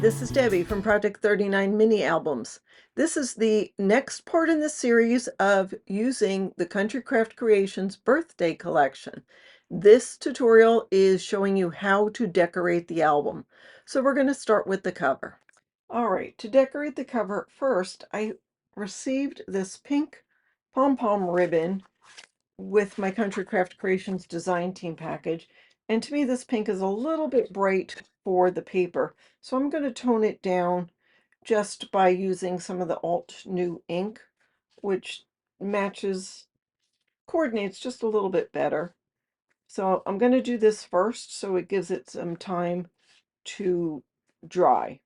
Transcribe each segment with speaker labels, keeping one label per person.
Speaker 1: this is Debbie from Project 39 Mini Albums. This is the next part in the series of using the Country Craft Creations birthday collection. This tutorial is showing you how to decorate the album. So we're going to start with the cover. All right, to decorate the cover, first I received this pink pom-pom ribbon with my Country Craft Creations design team package. And to me, this pink is a little bit bright for the paper. So I'm going to tone it down just by using some of the Alt New ink, which coordinates just a little bit better. So I'm going to do this first so it gives it some time to dry.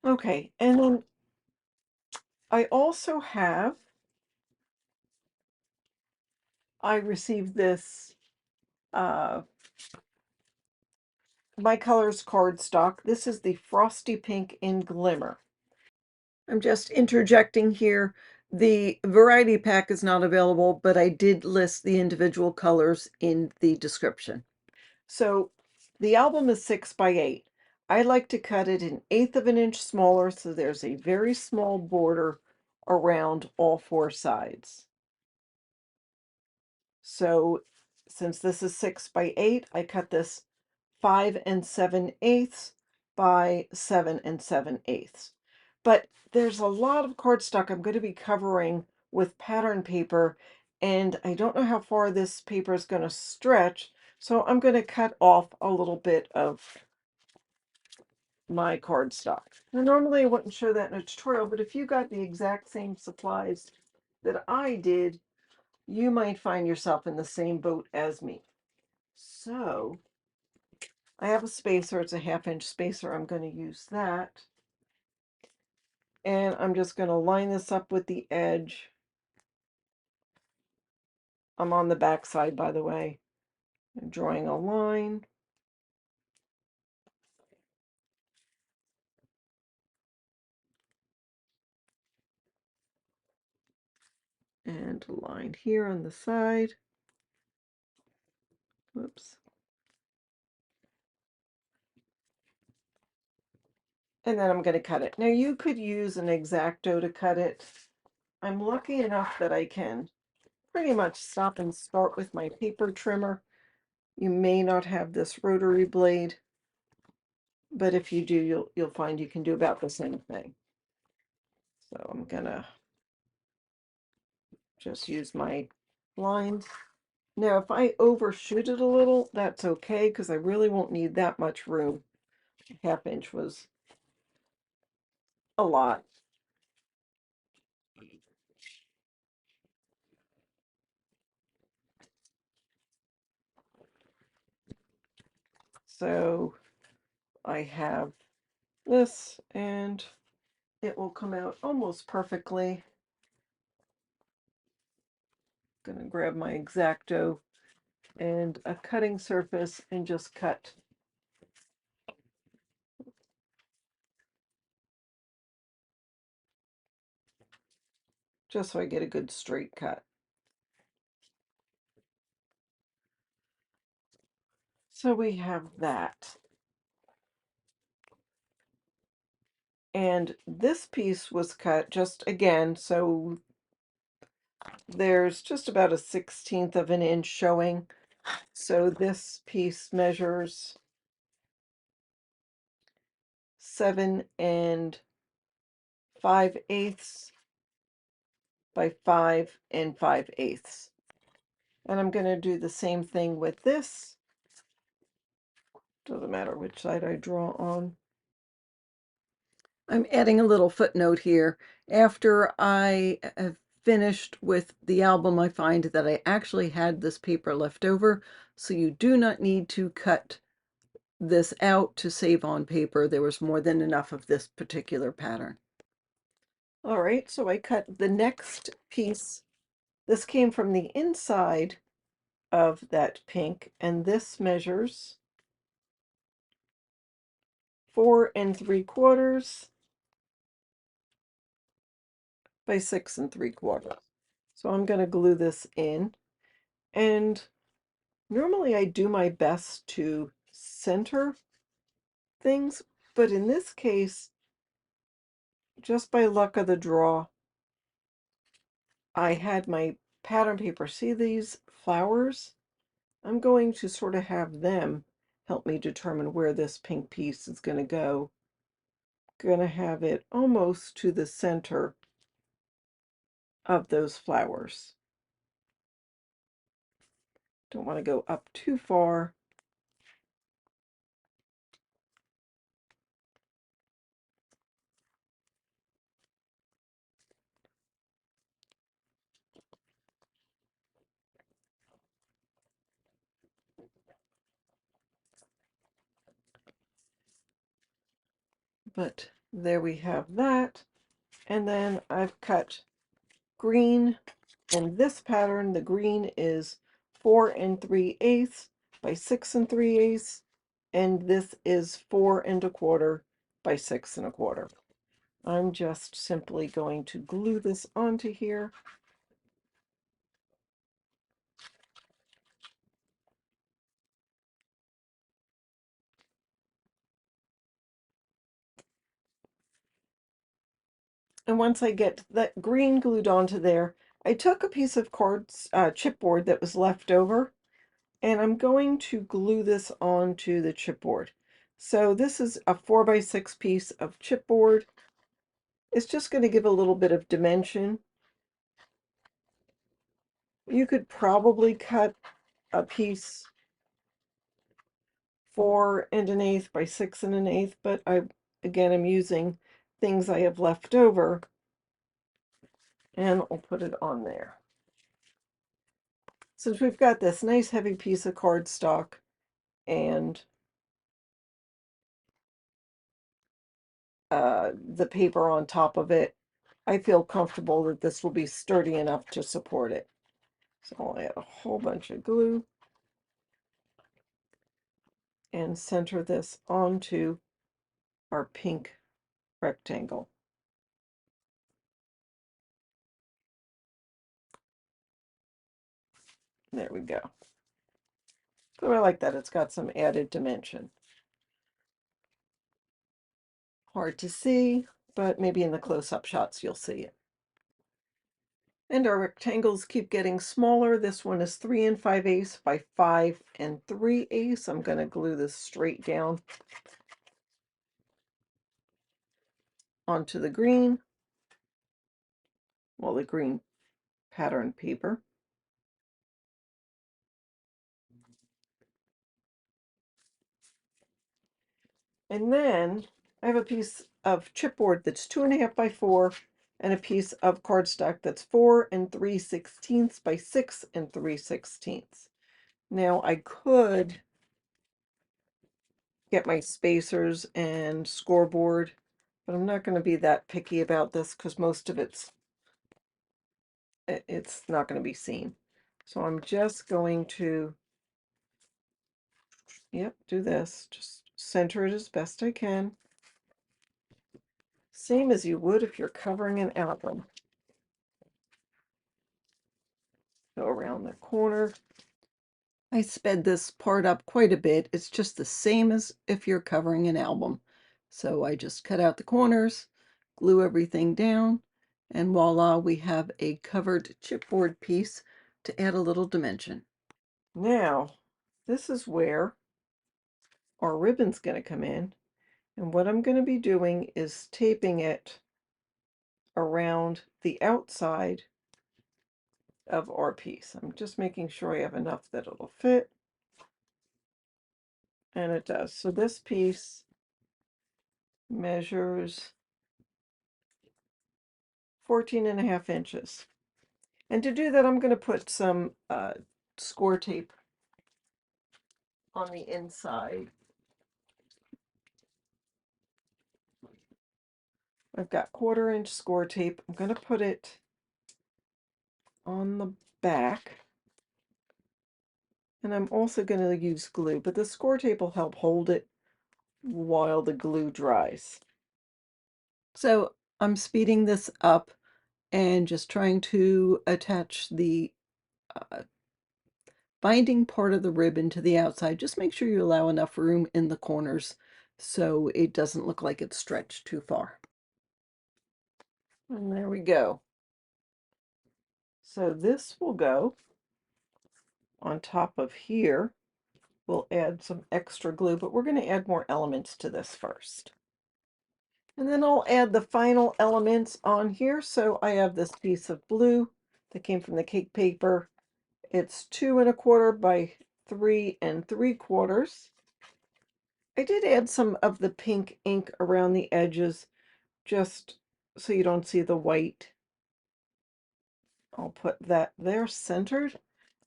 Speaker 1: Okay, and then I also I received this My Colors cardstock. This is the Frosty Pink in Glimmer. I'm just interjecting here. The variety pack is not available, but I did list the individual colors in the description. So the album is 6 by 8. I like to cut it an eighth of an inch smaller, so there's a very small border around all four sides. So since this is 6 by 8, I cut this 5 7/8 by 7 7/8. But there's a lot of cardstock I'm going to be covering with pattern paper, and I don't know how far this paper is going to stretch, so I'm going to cut off a little bit of my cardstock. Now, normally I wouldn't show that in a tutorial, but if you got the exact same supplies that I did, you might find yourself in the same boat as me. So I have a spacer, it's a 1/2 inch spacer. I'm going to use that. And I'm just going to line this up with the edge. I'm on the back side, by the way. I'm drawing a line. And a line here on the side. Whoops. And then I'm going to cut it. Now you could use an X-Acto to cut it. I'm lucky enough that I can pretty much stop and start with my paper trimmer. You may not have this rotary blade, but if you do, you'll find you can do about the same thing. So I'm gonna just use my lines. Now, if I overshoot it a little, that's okay, because I really won't need that much room. A 1/2 inch was a lot. So I have this, and it will come out almost perfectly. Gonna grab my X-Acto and a cutting surface and just cut. Just so I get a good straight cut. So we have that. And this piece was cut just again, so there's just about a 1/16 of an inch showing. So this piece measures 7 5/8 by 5 5/8. And I'm going to do the same thing with this. Doesn't matter which side I draw on. I'm adding a little footnote here. After I have finished with the album, I find that I actually had this paper left over, so you do not need to cut this out to save on paper. There was more than enough of this particular pattern. All right, so I cut the next piece. This came from the inside of that pink, and this measures 4 3/4 by 6 3/4. So I'm going to glue this in, and Normally I do my best to center things, but in this case, just by luck of the draw, I had my pattern paper. See these flowers? I'm going to sort of have them help me determine where this pink piece is going to go. Going to have it almost to the center of those flowers. Don't want to go up too far. But there we have that. And then I've cut green. In this pattern, the green is 4 3/8 by 6 3/8, and this is 4 1/4 by 6 1/4. I'm just simply going to glue this onto here. And once I get that green glued onto there, I took a piece of chipboard that was left over, and I'm going to glue this onto the chipboard. So this is a 4 by 6 piece of chipboard. It's just going to give a little bit of dimension. You could probably cut a piece 4 1/8 by 6 1/8, but again, I'm using things I have left over, and I'll put it on there. Since we've got this nice heavy piece of cardstock and the paper on top of it, I feel comfortable that this will be sturdy enough to support it. So I'll add a whole bunch of glue and center this onto our pink rectangle. There we go. So I like that. It's got some added dimension. Hard to see, but maybe in the close-up shots you'll see it. And our rectangles keep getting smaller. This one is 3 5/8 by 5 3/8. I'm going to glue this straight down onto the green, well, the green pattern paper. And then I have a piece of chipboard that's 2.5 by 4 and a piece of cardstock that's 4 3/16 by 6 3/16. Now I could get my spacers and scoreboard, but I'm not going to be that picky about this because most of it's not going to be seen. So I'm just going to, yep, do this. Just center it as best I can. Same as you would if you're covering an album. Go around the corner. I sped this part up quite a bit. It's just the same as if you're covering an album. So I just cut out the corners, glue everything down, and voila, we have a covered chipboard piece to add a little dimension. Now, this is where our ribbon's going to come in. And what I'm going to be doing is taping it around the outside of our piece. I'm just making sure I have enough that it'll fit. And it does. So this piece measures 14.5 inches. And to do that, I'm going to put some score tape on the inside. I've got 1/4 inch score tape. I'm going to put it on the back. And I'm also going to use glue, but the score tape will help hold it while the glue dries. So I'm speeding this up and just trying to attach the binding part of the ribbon to the outside. Just make sure you allow enough room in the corners so it doesn't look like it's stretched too far. And there we go. So this will go on top of here. We'll add some extra glue, but we're going to add more elements to this first. And then I'll add the final elements on here. So I have this piece of blue that came from the cake paper. It's 2 1/4 by 3 3/4. I did add some of the pink ink around the edges just so you don't see the white. I'll put that there centered.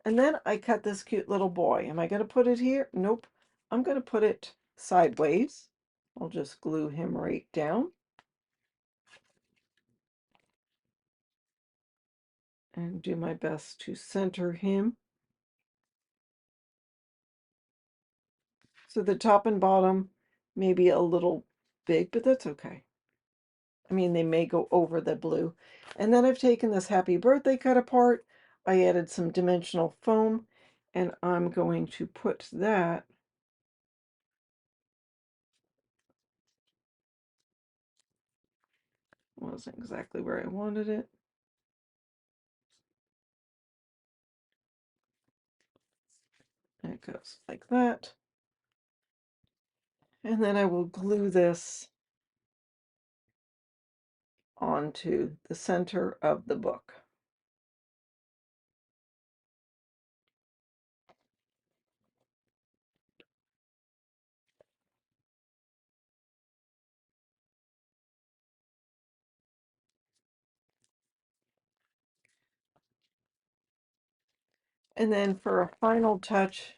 Speaker 1: And then I cut this cute little boy. Am I going to put it here? Nope. I'm going to put it sideways. I'll just glue him right down. And do my best to center him. So the top and bottom may be a little big, but that's okay. I mean, they may go over the blue. And then I've taken this happy birthday cut apart. I added some dimensional foam, and I'm going to put that wasn't exactly where I wanted it. And it goes like that. And then I will glue this onto the center of the book. And then for a final touch,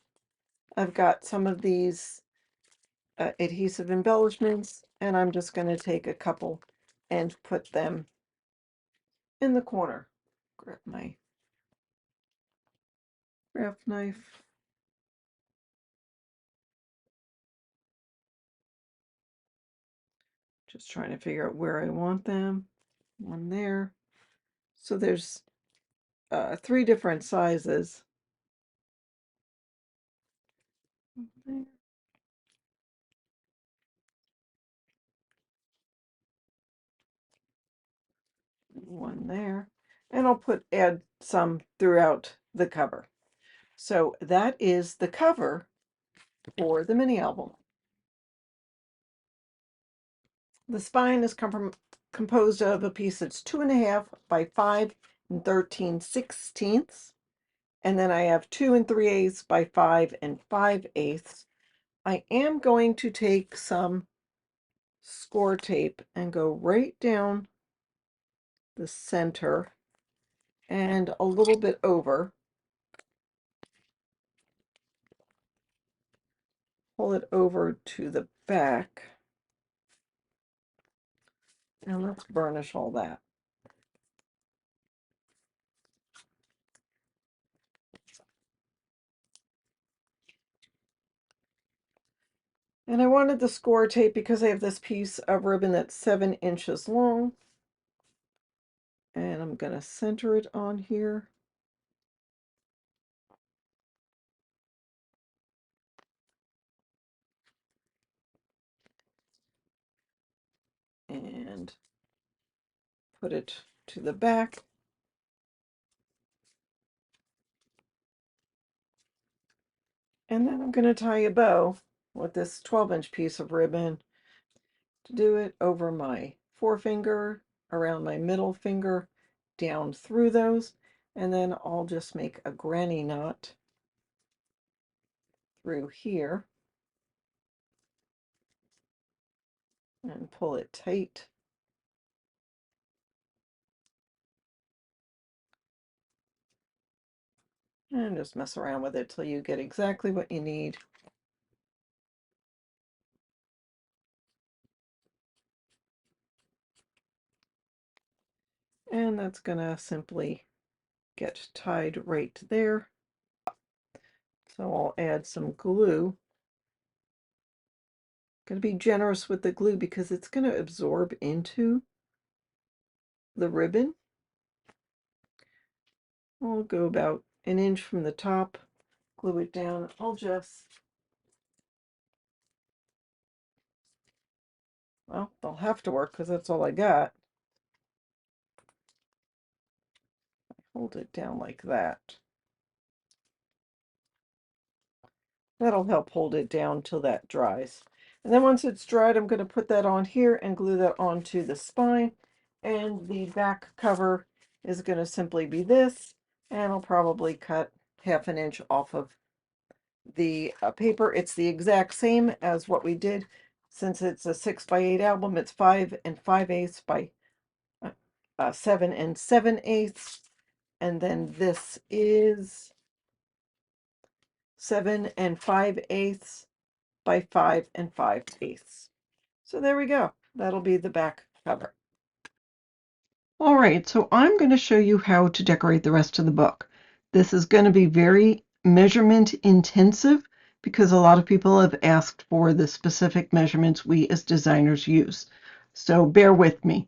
Speaker 1: I've got some of these adhesive embellishments, and I'm just going to take a couple and put them in the corner. Grab my craft knife. Just trying to figure out where I want them. One there. So there's 3 different sizes. There. One there. And I'll add some throughout the cover. So that is the cover for the mini album. The spine is composed of a piece that's 2 1/2 by 5 13/16. And then I have 2 3/8 by 5 5/8. I am going to take some score tape and go right down the center and a little bit over. Pull it over to the back. And let's burnish all that. And I wanted the score tape because I have this piece of ribbon that's 7 inches long. And I'm going to center it on here. And put it to the back. And then I'm going to tie a bow with this 12-inch piece of ribbon to do it over my forefinger, around my middle finger, down through those, and then I'll just make a granny knot through here and pull it tight. And just mess around with it till you get exactly what you need. And that's gonna simply get tied right there. So I'll add some glue. Gonna be generous with the glue because it's gonna absorb into the ribbon. I'll go about 1 inch from the top glue it down. Well, they'll have to work because that's all I got. Hold it down like that. That'll help hold it down till that dries. And then once it's dried, I'm going to put that on here and glue that onto the spine. And the back cover is going to simply be this. And I'll probably cut 1/2 inch off of the paper. It's the exact same as what we did. Since it's a 6x8 album, it's 5 5/8 by 7 7/8. And then this is 7 5/8 by 5 5/8. So there we go. That'll be the back cover. All right, so I'm going to show you how to decorate the rest of the book. This is going to be very measurement intensive because a lot of people have asked for the specific measurements we as designers use. So bear with me.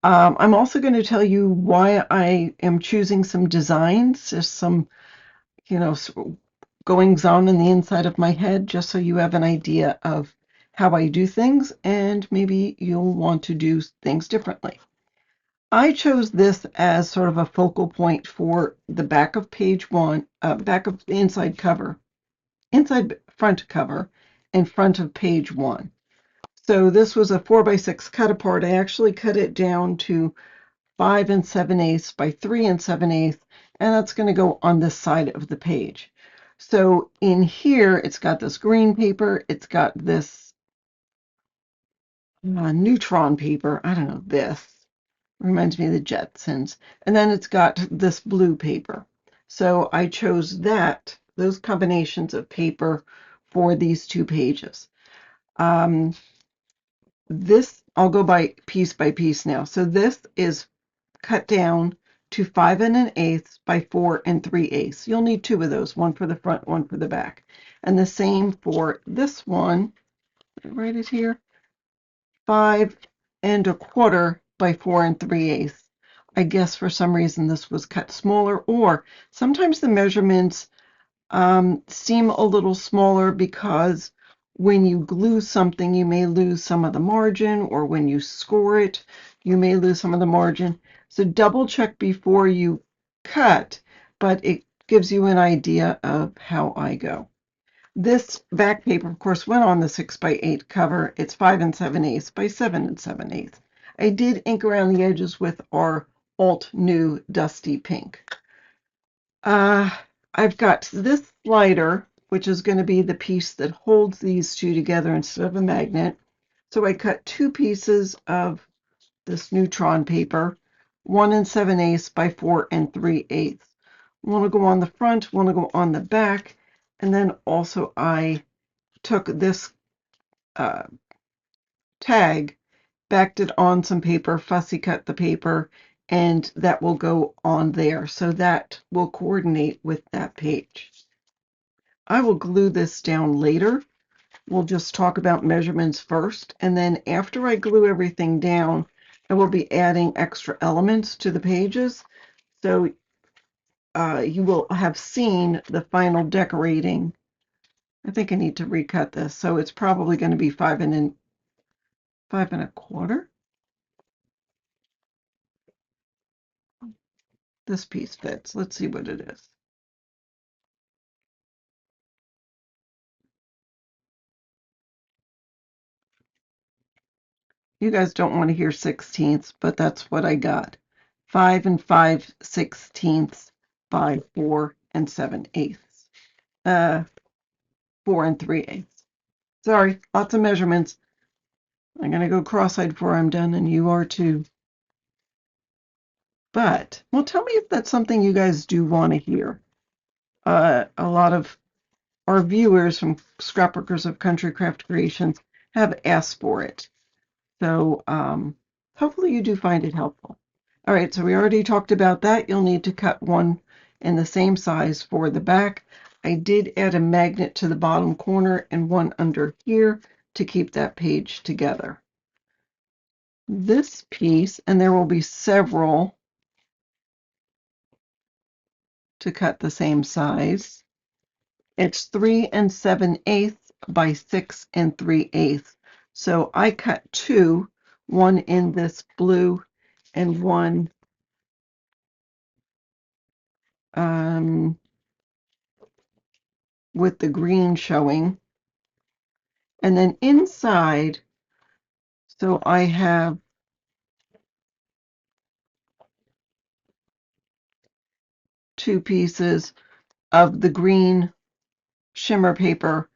Speaker 1: I'm also going to tell you why I am choosing some designs, just some, goings on in the inside of my head, just so you have an idea of how I do things, and maybe you'll want to do things differently. I chose this as sort of a focal point for the back of page one, back of the inside front cover, and front of page one. So this was a 4x6 cut apart. I actually cut it down to 5 7/8 by 3 7/8, and that's going to go on this side of the page. So in here, it's got this green paper, it's got this neutron paper, I don't know, this reminds me of the Jetsons, and then it's got this blue paper. So I chose those combinations of paper for these two pages. This, I'll go by piece now. So this is cut down to 5 1/8 by 4 3/8. You'll need two of those, one for the front, one for the back. And the same for this one, write it here, 5 1/4 by 4 3/8. I guess for some reason this was cut smaller, or sometimes the measurements seem a little smaller because when you glue something, you may lose some of the margin, or when you score it, you may lose some of the margin. So double check before you cut, but it gives you an idea of how I go. This back paper, of course, went on the 6x8 cover. It's 5 7/8 by 7 7/8. I did ink around the edges with our Alt New Dusty Pink. I've got this slider, which is going to be the piece that holds these two together instead of a magnet. So I cut two pieces of this neutron paper, 1 7/8 by 4 3/8. One will go on the front, one will go on the back, and then also I took this tag, backed it on some paper, fussy cut the paper, and that will go on there. So that will coordinate with that page. I will glue this down later. We'll just talk about measurements first, and then after I glue everything down, I will be adding extra elements to the pages. So you will have seen the final decorating. I think I need to recut this, so it's probably going to be 5 1/4. This piece fits. Let's see what it is. You guys don't want to hear 16ths, but that's what I got. 5 5/16 by 4 7/8. 4 3/8. Sorry, lots of measurements. I'm going to go cross-eyed before I'm done, and you are too. But, well, tell me if that's something you guys do want to hear. A lot of our viewers from Scrapbookers of Country Craft Creations have asked for it. So hopefully you do find it helpful. All right, so we already talked about that. You'll need to cut one in the same size for the back. I did add a magnet to the bottom corner and one under here to keep that page together. This piece, and there will be several to cut the same size. It's 3 7/8 by 6 3/8. So I cut two, one in this blue and one with the green showing. And then inside, so I have two pieces of the green shimmer paper,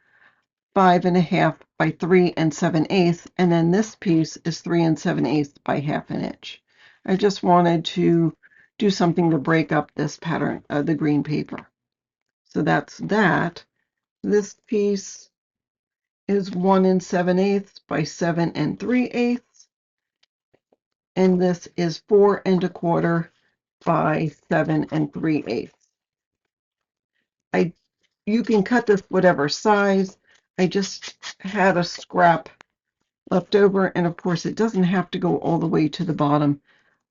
Speaker 1: 5.5 by 3 7/8, and then this piece is 3 7/8 by 1/2 inch. I just wanted to do something to break up this pattern of the green paper. So that's that. This piece is 1 7/8 by 7 3/8, and this is 4 1/4 by 7 3/8. You can cut this whatever size. I just had a scrap left over, and of course it doesn't have to go all the way to the bottom,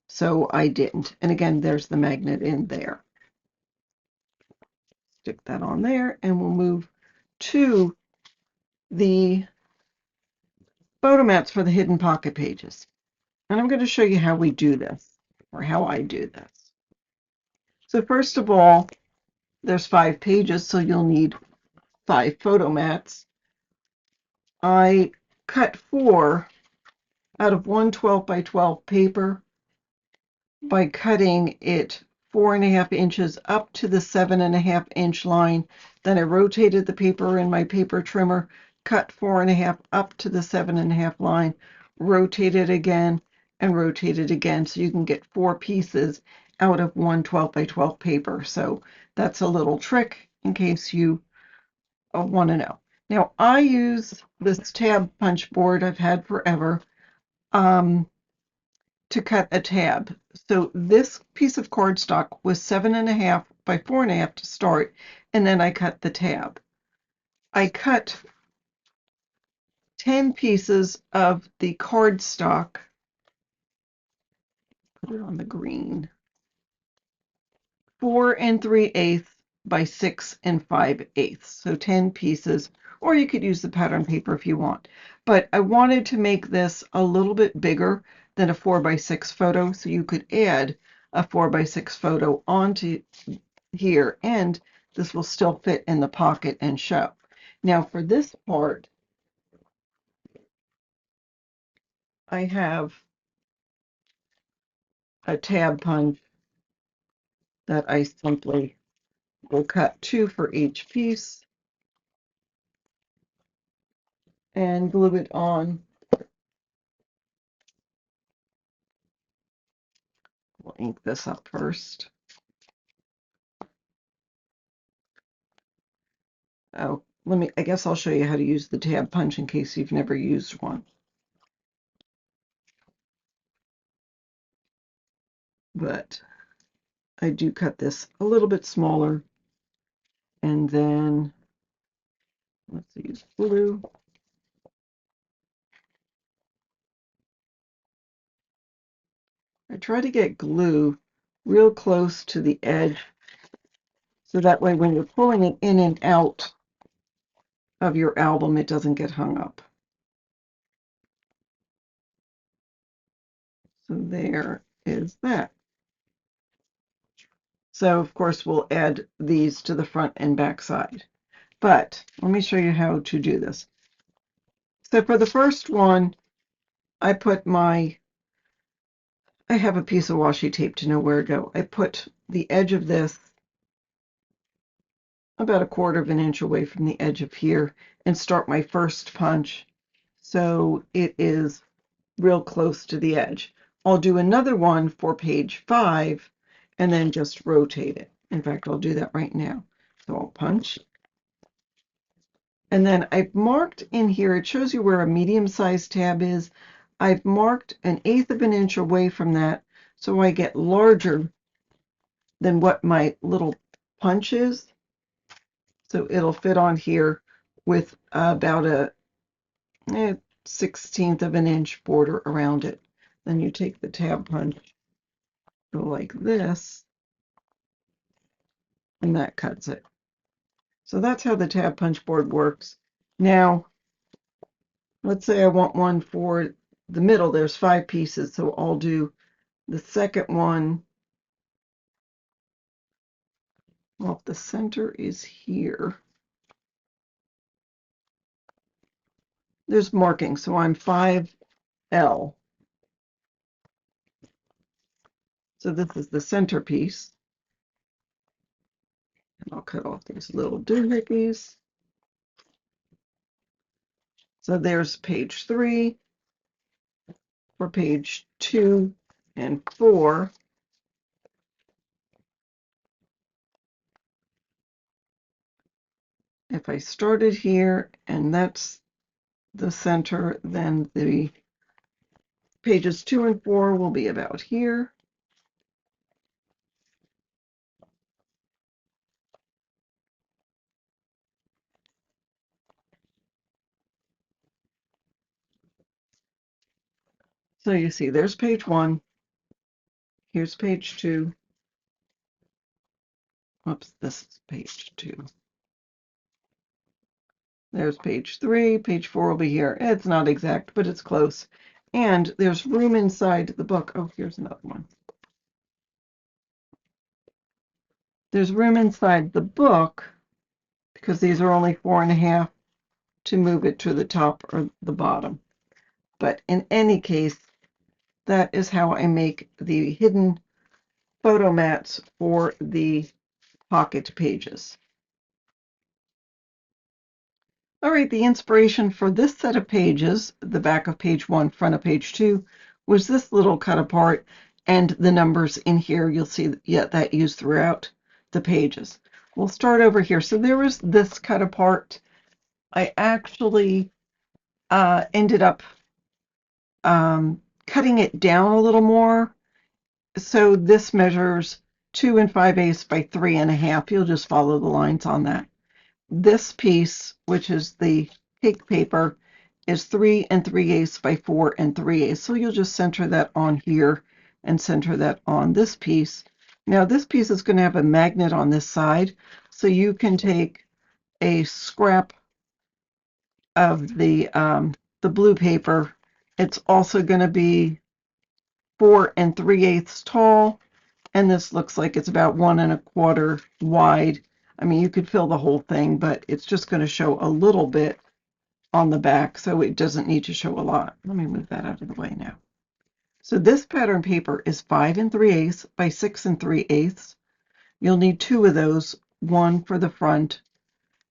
Speaker 1: so I didn't. And again, there's the magnet in there. Stick that on there, and we'll move to the photo mats for the hidden pocket pages. And I'm going to show you how we do this, or how I do this. So first of all, there's 5 pages, so you'll need 5 photo mats. I cut 4 out of 1/12 by 12 paper by cutting it 4.5 inches up to the 7.5 inch line. Then I rotated the paper in my paper trimmer, cut 4.5 up to the 7.5 line, rotated again and rotated again, so you can get 4 pieces out of 1/12 by 12 paper. So that's a little trick in case you want to know. Now I use this tab punch board I've had forever to cut a tab. So this piece of cardstock was 7.5 by 4.5 to start, and then I cut the tab. I cut 10 pieces of the cardstock, put it on the green, 4 3/8 by 6 5/8. So 10 pieces, or you could use the pattern paper if you want. But I wanted to make this a little bit bigger than a 4 by 6 photo, so you could add a 4 by 6 photo onto here, and this will still fit in the pocket and show. Now for this part, I have a tab punch that I simply will cut 2 for each piece and glue it on. We'll ink this up first. Oh, I guess I'll show you how to use the tab punch in case you've never used one. But I do cut this a little bit smaller, and then let's use glue. I try to get glue real close to the edge, so that way when you're pulling it in and out of your album, it doesn't get hung up. So there is that. So of course we'll add these to the front and back side. But let me show you how to do this. So for the first one, I have a piece of washi tape to know where to go. I put the edge of this about 1/4 of an inch away from the edge of here and start my first punch, so it is real close to the edge. I'll do another one for page 5 and then just rotate it. In fact, I'll do that right now. So I'll punch. And then I've marked in here, it shows you where a medium-sized tab is. I've marked 1/8 of an inch away from that, so I get larger than what my little punch is. So it'll fit on here with about a 1/16 of an inch border around it. Then you take the tab punch, go like this, and that cuts it. So that's how the tab punch board works. Now, let's say I want one for the middle. There's 5 pieces, so I'll do the second one. Well, if the center is here, there's marking, so I'm 5L. So this is the center piece. And I'll cut off these little doohickeys. So there's page 3 for page 2 and 4. If I started here and that's the center, then the pages 2 and 4 will be about here. So you see, there's page 1. Here's page 2. Oops, this is page 2. There's page 3. Page 4 will be here. It's not exact, but it's close. And there's room inside the book. Oh, here's another one. There's room inside the book, because these are only 4.5, to move it to the top or the bottom. But in any case, that is how I make the hidden photo mats for the pocket pages. All right, the inspiration for this set of pages, the back of page 1, front of page 2, was this little cut apart, and the numbers in here, you'll see that used throughout the pages. We'll start over here. So there was this cut apart. I actually ended up cutting it down a little more. So this measures 2 5/8 by 3.5. You'll just follow the lines on that. This piece, which is the cake paper, is 3 3/8 by 4 3/8. So you'll just center that on here and center that on this piece. Now this piece is going to have a magnet on this side, so you can take a scrap of the blue paper. It's also going to be 4 3/8 tall, and this looks like it's about 1 1/4 wide. I mean, you could fill the whole thing, but it's just going to show a little bit on the back, so it doesn't need to show a lot. Let me move that out of the way now. So this pattern paper is 5 3/8 by 6 3/8. You'll need 2 of those, one for the front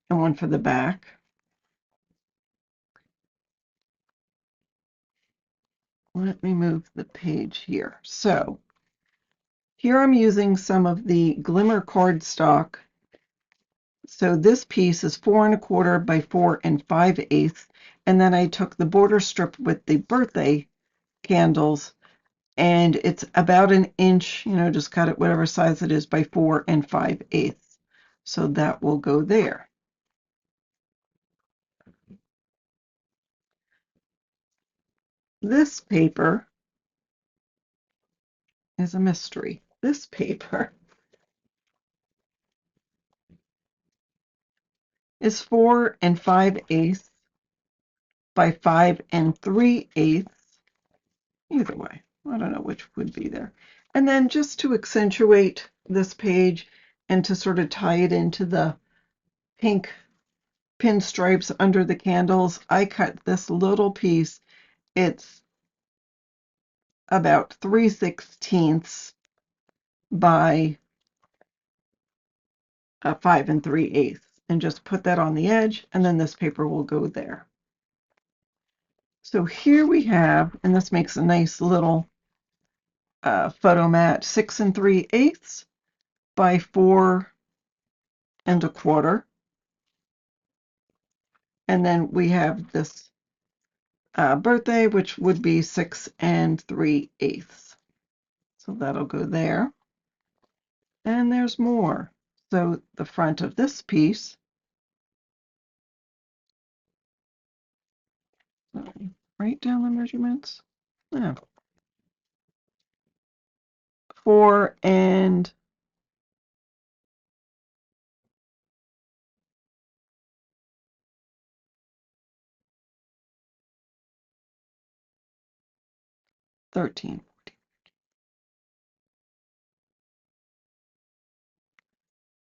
Speaker 1: and one for the back. Let me move the page here. So here I'm using some of the glimmer cardstock. So this piece is 4 1/4 by 4 5/8, and then I took the border strip with the birthday candles, and it's about 1 inch, just cut it whatever size it is by 4 5/8. So that will go there. This paper is a mystery. This paper is 4 5/8 by 5 3/8. Either way, I don't know which would be there. And then just to accentuate this page and to sort of tie it into the pink pinstripes under the candles, I cut this little piece. It's about 3/16 by 5 3/8, and just put that on the edge, and then this paper will go there. So here we have, and this makes a nice little photo mat, 6 3/8 by 4 1/4. And then we have this birthday, which would be 6 3/8. So that'll go there. And there's more. So the front of this piece, write down the measurements. Yeah. 4 13.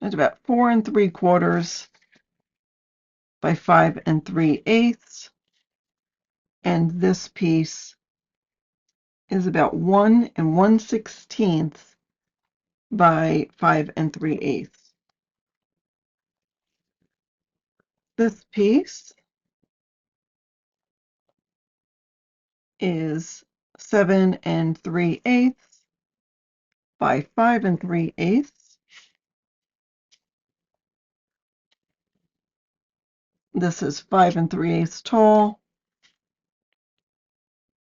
Speaker 1: It's about 4 3/4 by 5 3/8, and this piece is about 1 1/16 by 5 3/8. This piece is 7 3/8 by 5 3/8. This is 5 3/8 tall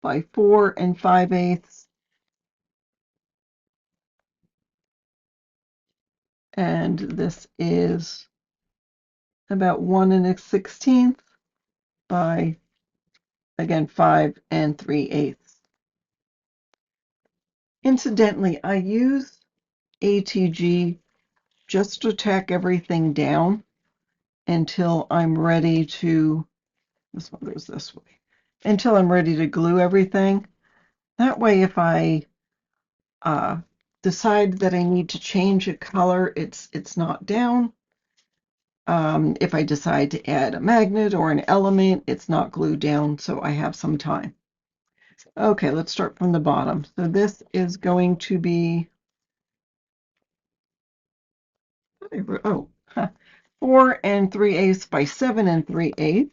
Speaker 1: by 4 5/8. And this is about 1 1/16 by, again, 5 3/8. Incidentally, I use ATG just to tack everything down until I'm ready to, this one goes this way, until I'm ready to glue everything. That way, if I decide that I need to change a color, it's not down. If I decide to add a magnet or an element, it's not glued down, so I have some time. Okay, let's start from the bottom. So this is going to be, oh, 4 3/8 by 7 3/8.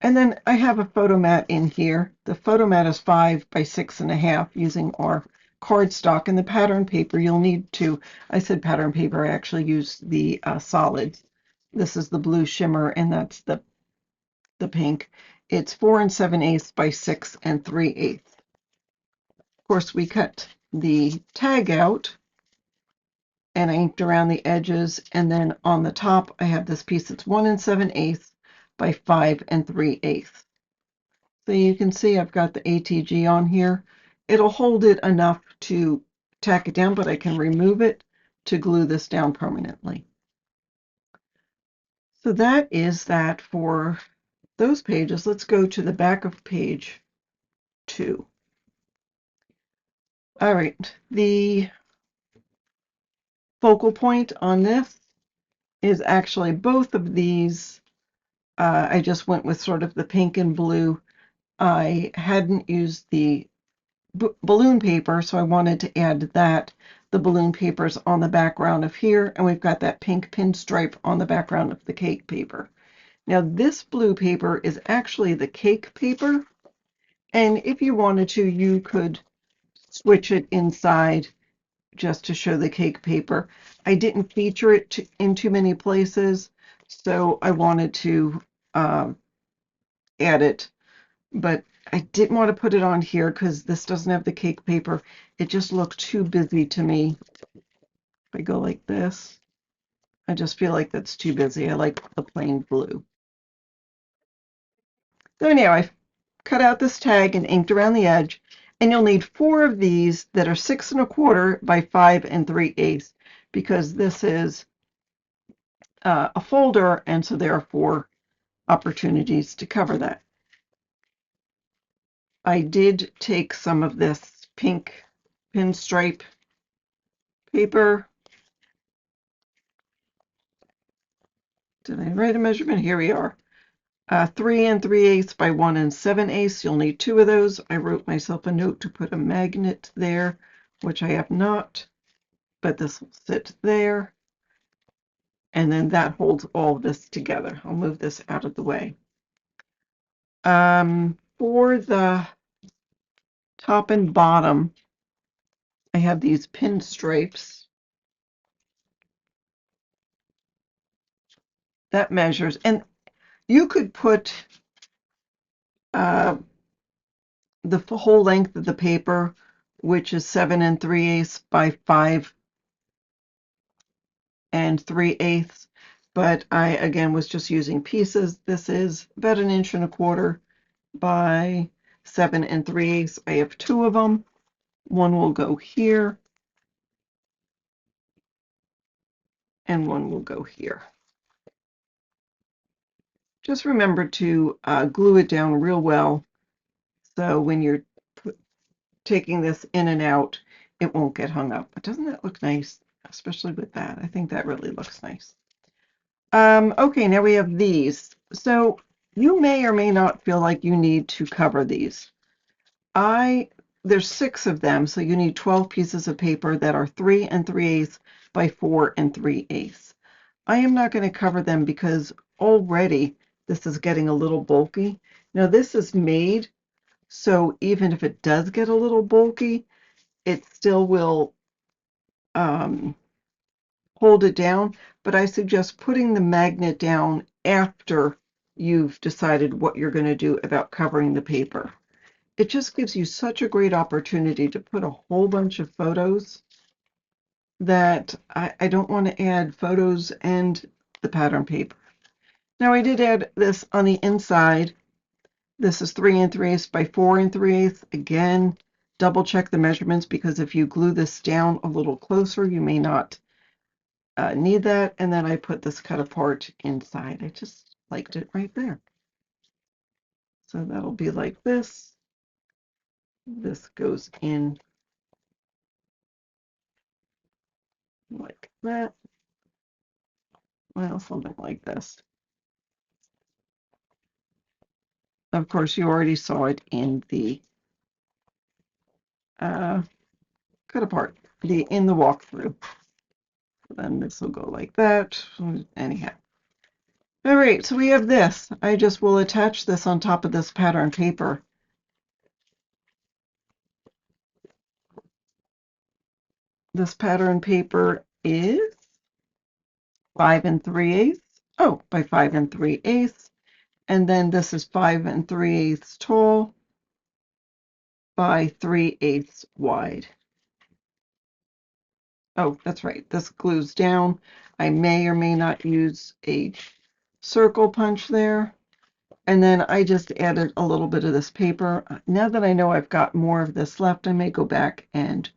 Speaker 1: And then I have a photo mat in here. The photo mat is 5 by 6.5 using our cardstock, and the pattern paper you'll need to, I said pattern paper, I actually used the solid. This is the blue shimmer, and that's the pink. It's 4 7/8 by 6 3/8. Of course, we cut the tag out and I inked around the edges, and then on the top I have this piece that's 1 7/8 by 5 3/8. So you can see I've got the ATG on here. It'll hold it enough to tack it down, but I can remove it to glue this down permanently. So that is that for those pages. Let's go to the back of page 2. All right, the focal point on this is actually both of these. I just went with sort of the pink and blue. I hadn't used the balloon paper, so I wanted to add that. The balloon paper's on the background of here, and we've got that pink pinstripe on the background of the cake paper. Now this blue paper is actually the cake paper, and if you wanted to, you could switch it inside just to show the cake paper. I didn't feature it in too many places, so I wanted to add it, but I didn't want to put it on here because this doesn't have the cake paper. It just looked too busy to me. If I go like this, I just feel like that's too busy. I like the plain blue. So anyhow, I cut out this tag and inked around the edge, and you'll need 4 of these that are 6 1/4 by 5 3/8 because this is a folder, and so there are 4 opportunities to cover that. I did take some of this pink pinstripe paper. Did I write a measurement? Here we are. 3 3/8 by 1 7/8. You'll need 2 of those. I wrote myself a note to put a magnet there, which I have not, but this will sit there. And then that holds all of this together. I'll move this out of the way. For the top and bottom, I have these pinstripes that measures, and you could put the whole length of the paper, which is 7 3/8 by 5 3/8, but I again was just using pieces. This is about 1 1/4 by 7 3/8. I have 2 of them. One will go here, and one will go here. Just remember to glue it down real well So when you're taking this in and out, it won't get hung up. But doesn't that look nice? Especially with that. I think that really looks nice. Okay, now we have these. So you may or may not feel like you need to cover these. There's 6 of them, so you need 12 pieces of paper that are 3 3/8 by 4 3/8. I am not going to cover them because already this is getting a little bulky. Now this is made, so even if it does get a little bulky, it still will hold it down, but I suggest putting the magnet down after you've decided what you're going to do about covering the paper. It just gives you such a great opportunity to put a whole bunch of photos that I don't want to add photos and the pattern paper. Now I did add this on the inside. This is 3 3/8 by 4 3/8. Again, double check the measurements because if you glue this down a little closer, you may not need that. And then I put this cut apart inside. I just liked it right there. So that'll be like this. This goes in like that. Well, something like this. Of course, you already saw it in the cut apart, in the walkthrough. Then this will go like that. Anyhow. All right, so we have this. I just will attach this on top of this pattern paper. This pattern paper is 5 3/8. Oh, by 5 3/8. And then this is 5 3/8 tall by 3/8 wide. Oh, that's right. This glues down. I may or may not use a circle punch there. And then I just added a little bit of this paper. Now that I know I've got more of this left, I may go back and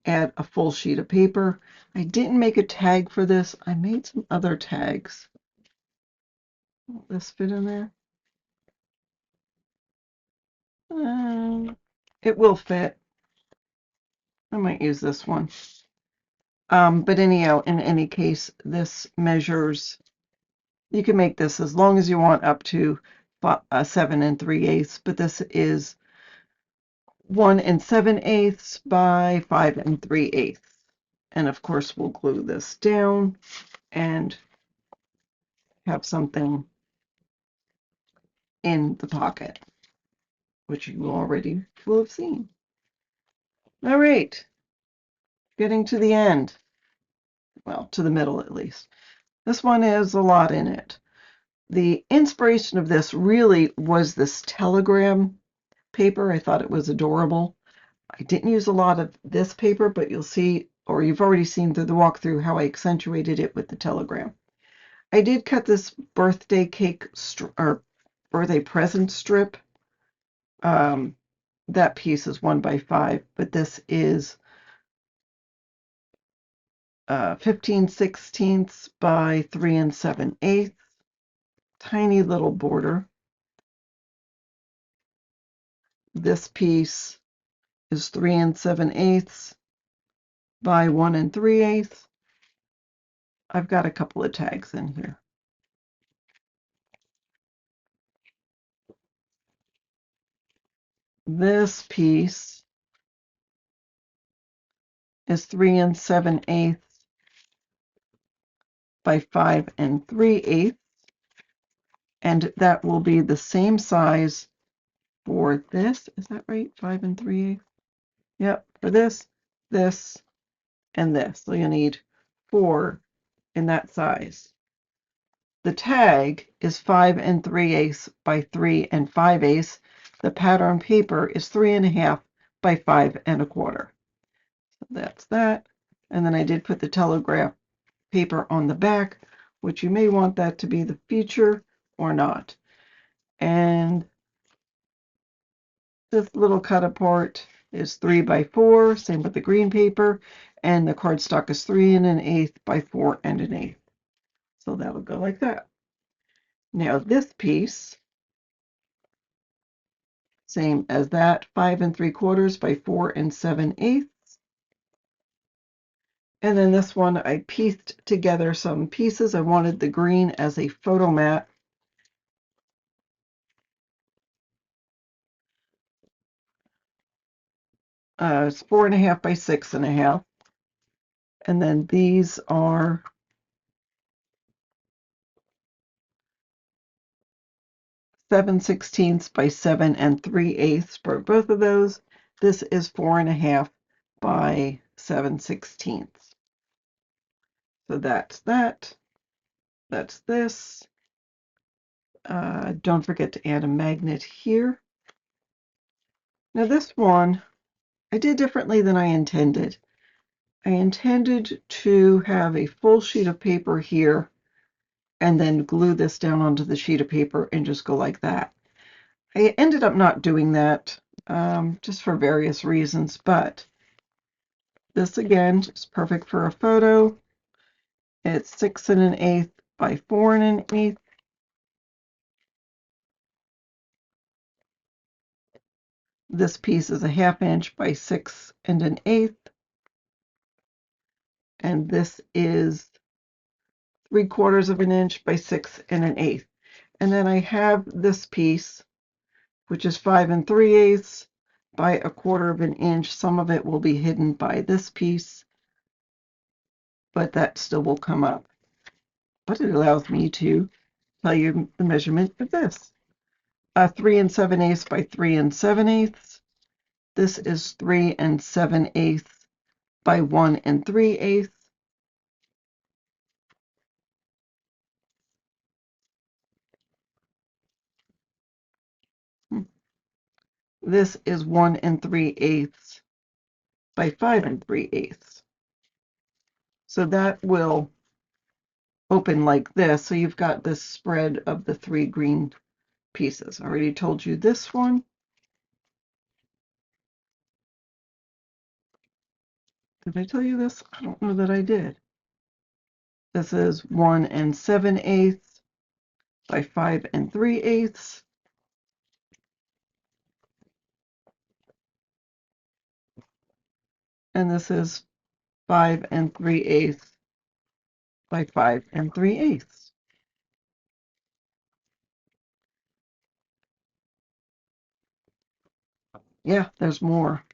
Speaker 1: add a full sheet of paper. I didn't make a tag for this. I made some other tags. Will this fit in there? It will fit. I might use this one. But anyhow, in any case, this measures, you can make this as long as you want up to 7 3/8, but this is 1 7/8 by 5 3/8. And of course, we'll glue this down and have something in the pocket, which you already will have seen. All right, getting to the end. Well, to the middle at least. This one has a lot in it. The inspiration of this really was this telegram paper. I thought it was adorable. I didn't use a lot of this paper, but you'll see, or you've already seen through the walkthrough, how I accentuated it with the telegram. I did cut this birthday cake or birthday present strip. That piece is 1 by 5, but this is 15/16 by 3 7/8. Tiny little border. This piece is 3 7/8 by 1 3/8. I've got a couple of tags in here. This piece is 3 7/8 by 5 3/8, and that will be the same size for this. Is that right? 5 3/8. Yep, for this, this, and this. So you need 4 in that size. The tag is 5 3/8 by 3 5/8. The pattern paper is 3 1/2 by 5 1/4. So that's that. And then I did put the telegraph paper on the back, which you may want that to be the feature or not. And this little cut apart is 3 by 4, same with the green paper, and the cardstock is 3 1/8 by 4 1/8. So that'll go like that. Now this piece same as that, 5 3/4 by 4 7/8. And then this one, I pieced together some pieces. I wanted the green as a photo mat. It's 4.5 by 6.5. And then these are 7/16 by 7 3/8 for both of those. This is 4.5 by 7/16. So that's that. That's this. Don't forget to add a magnet here. Now this one, I did differently than I intended. I intended to have a full sheet of paper here and then glue this down onto the sheet of paper and just go like that. I ended up not doing that just for various reasons, but this again is perfect for a photo. It's 6 1/8 by 4 1/8. This piece is a 1/2 inch by 6 1/8. And this is 3/4 of an inch by 6 1/8. And then I have this piece, which is 5 3/8 by 1/4 of an inch. Some of it will be hidden by this piece, but that still will come up. But it allows me to tell you the measurement of this. 3 7/8 by 3 7/8. This is 3 7/8 by 1 3/8. This is 1 3/8 by 5 3/8. So that will open like this. So you've got this spread of the 3 green pieces. I already told you this one. Did I tell you this? I don't know that I did. This is 1 7/8 by 5 3/8. And this is 5 3/8 by 5 3/8. Yeah, there's more.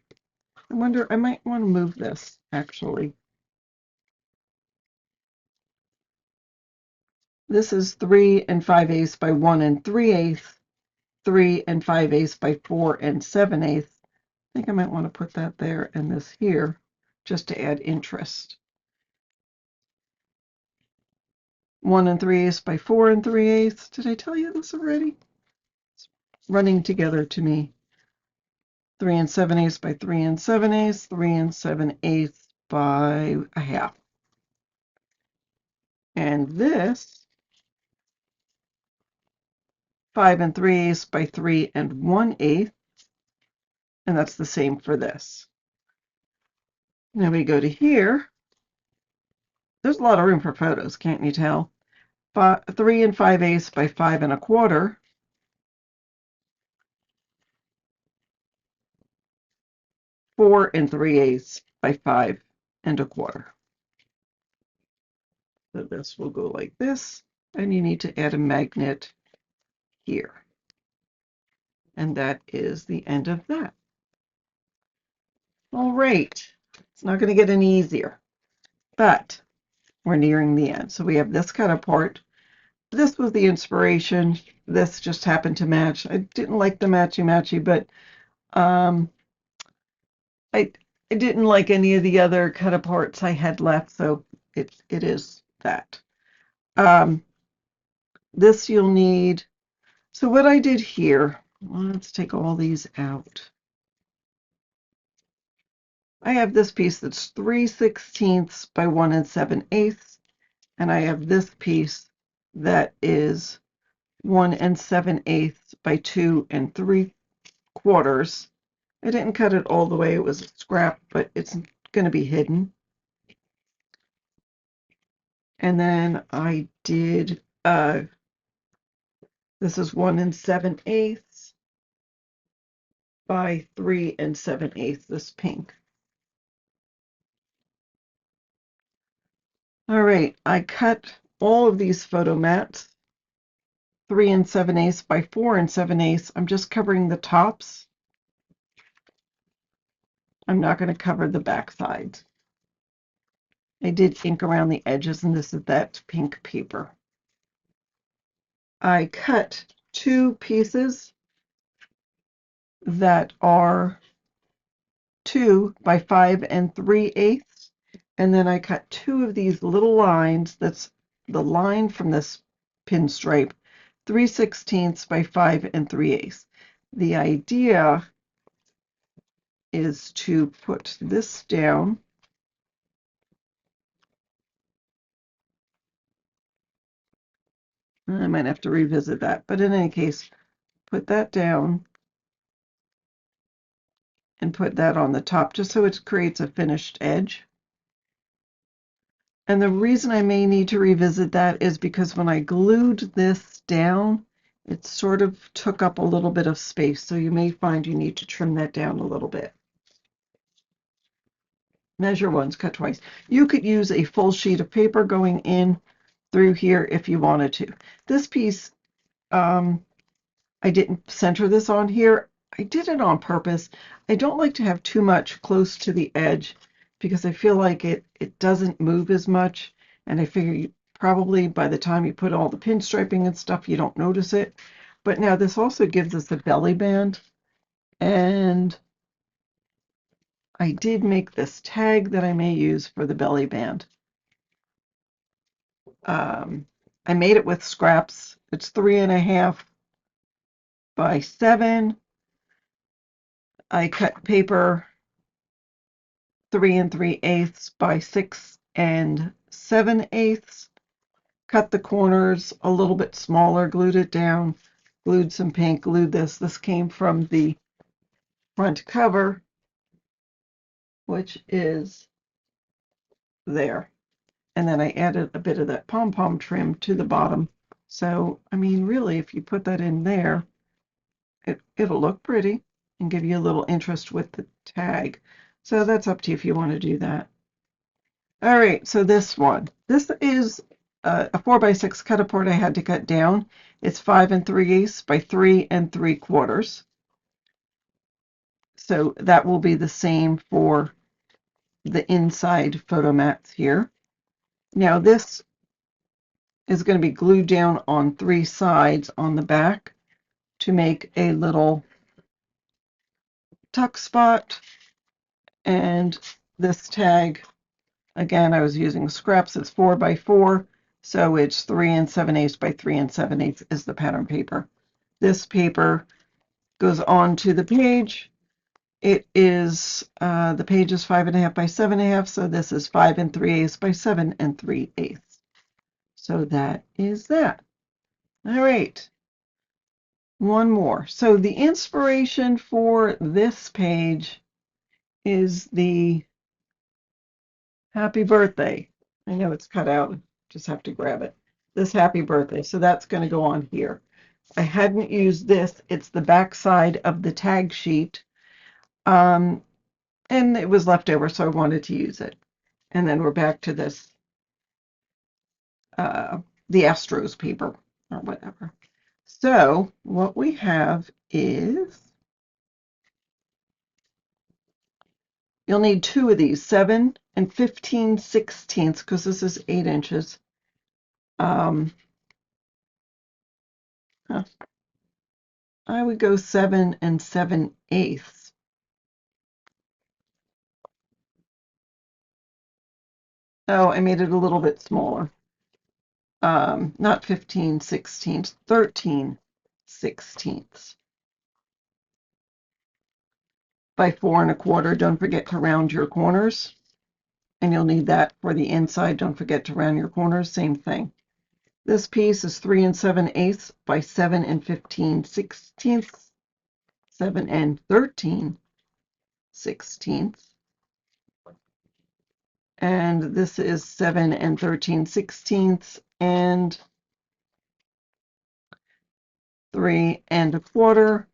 Speaker 1: I wonder, I might want to move this actually. This is 3 5/8 by 1 3/8, 3 5/8 by 4 7/8. I think I might want to put that there and this here just to add interest. 1 3/8 by 4 3/8. Did I tell you this already? It's running together to me. 3 7/8 by 3 7/8, 3 7/8 by a half. And this 5 3/8 by 3 1/8. And that's the same for this. Now we go to here. There's a lot of room for photos, can't you tell? 3 5/8 by 5 1/4. 4 3/8 by 5 1/4. So this will go like this, and you need to add a magnet here. And that is the end of that. All right, it's not going to get any easier, but we're nearing the end. So we have this kind of part. This was the inspiration. This just happened to match. I didn't like the matchy-matchy, but I didn't like any of the other kind of parts I had left, so it is that. This you'll need. So what I did here, let's take all these out. I have this piece that's 3/16 by 1 7/8, and I have this piece that is 1 7/8 by 2 3/4. I didn't cut it all the way, it was a scrap, but it's going to be hidden. And then I did, this is 1 7/8. by 3 7/8, this pink. All right, I cut all of these photo mats 3 7/8 by 4 7/8. I'm just covering the tops. I'm not going to cover the back sides. I did ink around the edges, and this is that pink paper. I cut 2 pieces that are 2 by 5 3/8, and then I cut 2 of these little lines. That's the line from this pinstripe, 3/16 by 5 3/8. The idea is to put this down. I might have to revisit that, but in any case, put that down and put that on the top just so it creates a finished edge. And the reason I may need to revisit that is because when I glued this down, it sort of took up a little bit of space, so you may find you need to trim that down a little bit. Measure once, cut twice. You could use a full sheet of paper going in through here if you wanted to. This piece, I didn't center this on here. I did it on purpose. I don't like to have too much close to the edge because I feel like it doesn't move as much, and I figure you probably by the time you put all the pinstriping and stuff, you don't notice it. But now this also gives us a belly band, and I did make this tag that I may use for the belly band. I made it with scraps. It's 3.5 by 7. I cut paper 3 3/8 by 6 7/8. Cut the corners a little bit smaller, glued it down, glued some paint, glued this. This came from the front cover, which is there. And then I added a bit of that pom-pom trim to the bottom. So, I mean, really, if you put that in there, it'll look pretty and give you a little interest with the tag. So that's up to you if you want to do that. All right, so this one. This is a 4 by 6 cut apart I had to cut down. It's 5 3/8 by 3 3/4. So that will be the same for the inside photo mats here. Now this is going to be glued down on 3 sides on the back to make a little tuck spot. And this tag, again, I was using scraps. It's 4 by 4, so it's 3 7/8 by 3 7/8 is the pattern paper. This paper goes on to the page. It is the page is 5.5 by 7.5, so this is 5 3/8 by 7 3/8. So that is that. All right. One more. So the inspiration for this page is the happy birthday. I know it's cut out, just have to grab it. This happy birthday. So that's going to go on here. I hadn't used this. It's the back side of the tag sheet. And it was left over, so I wanted to use it. And then we're back to this, the Astros paper or whatever. So what we have is, you'll need 2 of these, 7 15/16, because this is 8 inches. I would go 7 7/8. Oh, I made it a little bit smaller. Not 15/16, 13/16 by 4 1/4. Don't forget to round your corners, and you'll need that for the inside. Don't forget to round your corners. Same thing. This piece is 3 7/8 by 7 15/16, 7 13/16, and this is 7 13/16 and 3 1/4.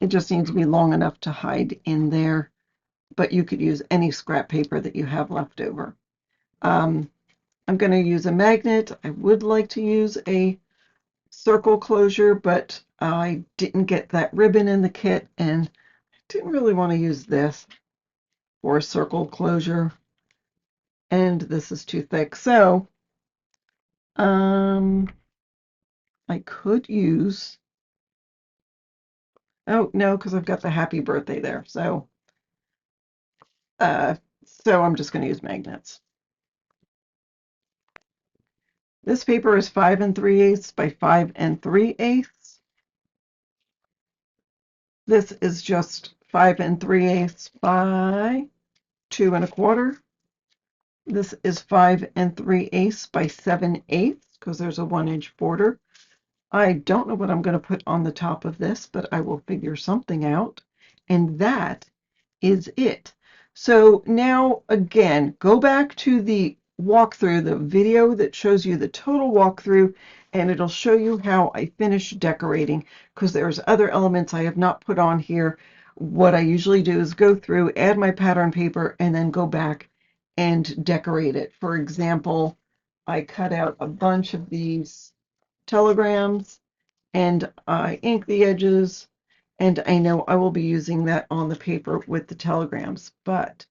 Speaker 1: It just needs to be long enough to hide in there, but you could use any scrap paper that you have left over. I'm going to use a magnet. I would like to use a circle closure, but I didn't get that ribbon in the kit and didn't really want to use this for a circle closure. And this is too thick. So I could use, oh no, because I've got the happy birthday there. So I'm just going to use magnets. This paper is 5 3/8 by 5 3/8. This is just 5 3/8 by 2 1/4. This is 5 3/8 by 7/8 because there's a 1-inch border. I don't know what I'm going to put on the top of this, but I will figure something out. And that is it. So now, again, go back to the walkthrough, the video that shows you the total walkthrough, and it'll show you how I finished decorating, because there's other elements I have not put on here. What I usually do is go through, add my pattern paper, and then go back and decorate it. For example, I cut out a bunch of these telegrams and I ink the edges, and I know I will be using that on the paper with the telegrams, but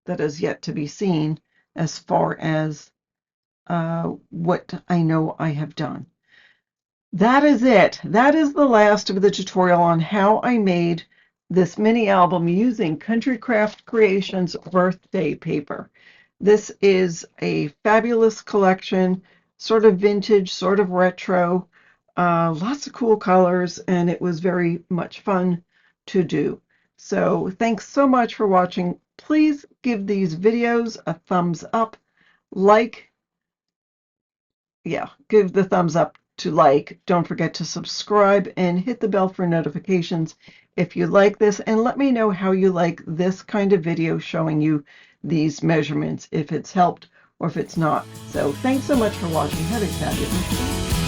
Speaker 1: that is yet to be seen as far as what I know I have done. That is it. That is the last of the tutorial on how I made this mini album using Country Craft Creations birthday paper. This is a fabulous collection, sort of vintage, sort of retro, lots of cool colors, and it was very much fun to do. So thanks so much for watching. Please give these videos a thumbs up, give the thumbs up to like. Don't forget to subscribe and hit the bell for notifications if you like this, and let me know how you like this kind of video showing you these measurements, if it's helped or if it's not. So thanks so much for watching. Have a fabulous day.